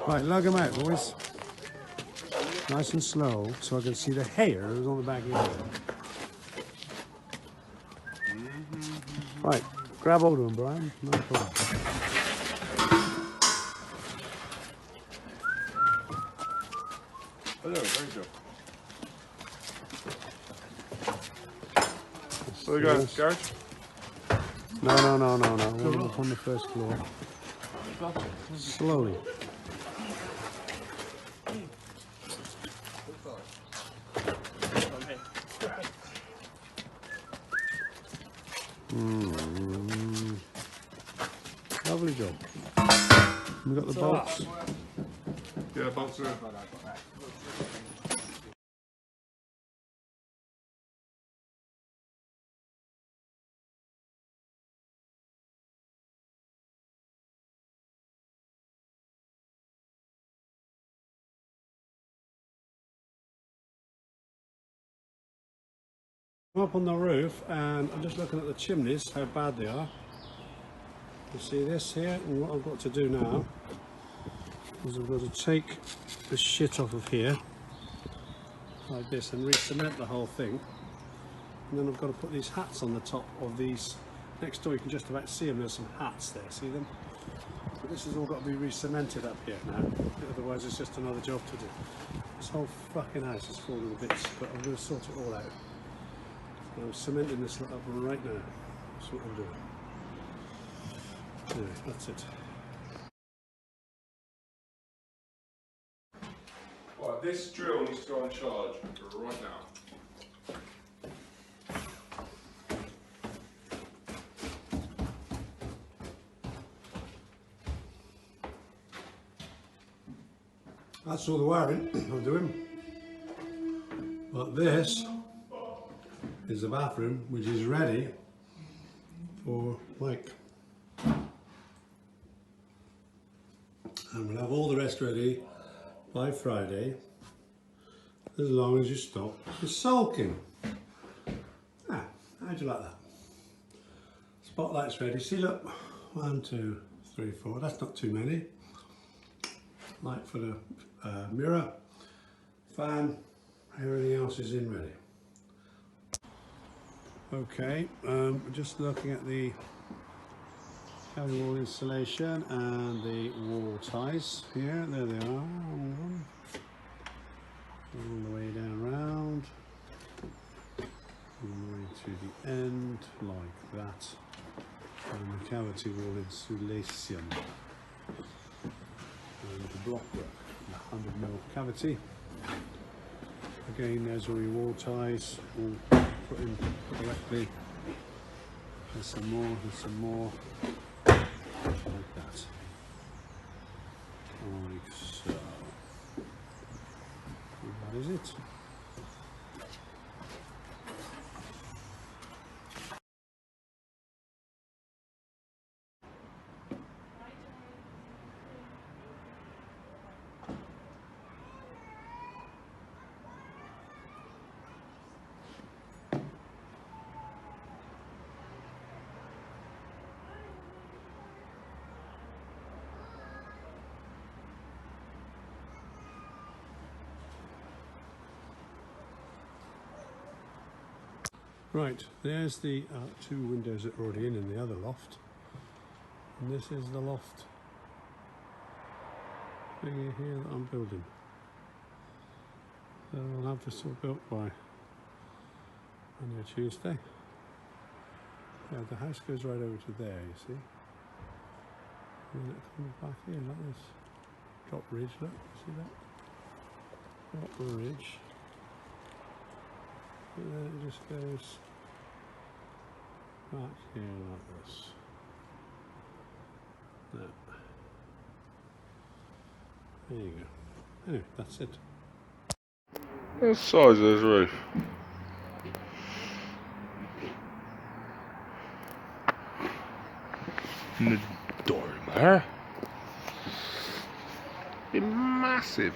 Right, lug them out, boys. Nice and slow, so I can see the hairs on the back of your head. Right, grab hold of them, Brian. No problem. Hello, very good. Where we going, garage? No. We're up on the first floor. Slowly. Lovely job. We got the bolts. Yeah, bolts are. I'm up on the roof and I'm just looking at the chimneys, how bad they are. You see this here, and what I've got to do now is I've got to take the shit off of here like this and re-cement the whole thing, and then I've got to put these hats on the top of these. Next door you can just about see them, there's some hats there, see them? But this has all got to be re-cemented up here now, otherwise it's just another job to do. This whole fucking house is falling to bits, but I'm going to sort it all out. I'm cementing this up right now. That's what I'm doing. Anyway, that's it. Right, this drill needs to go on charge right now. That's all the wiring I'm doing. But this is the bathroom, which is ready for Mike. And we'll have all the rest ready by Friday, as long as you stop the sulking. Ah, how'd you like that? Spotlight's ready. See, look, 1, 2, 3, 4. That's not too many. Light for the mirror, fan, everything else is in ready. Okay, just looking at the cabin wall installation and the wall ties here. There they are. All the way down round, all the way to the end, like that. And the cavity wall insulation. And the blockwork, the 100mm cavity. Again, there's all your wall ties, all put in correctly. There's some more, like that. Like so. And that is it. Right, there's the 2 windows that are already in the other loft, and this is the loft thingy here that I'm building. So I'll have this all built by Monday or Tuesday. Yeah, the house goes right over to there, you see. And then it comes back here like this. Drop ridge, look, see that? Drop ridge. And then it just goes back here like this. There. There you go. Anyway, that's it. What size is this roof? The dormer. It's massive.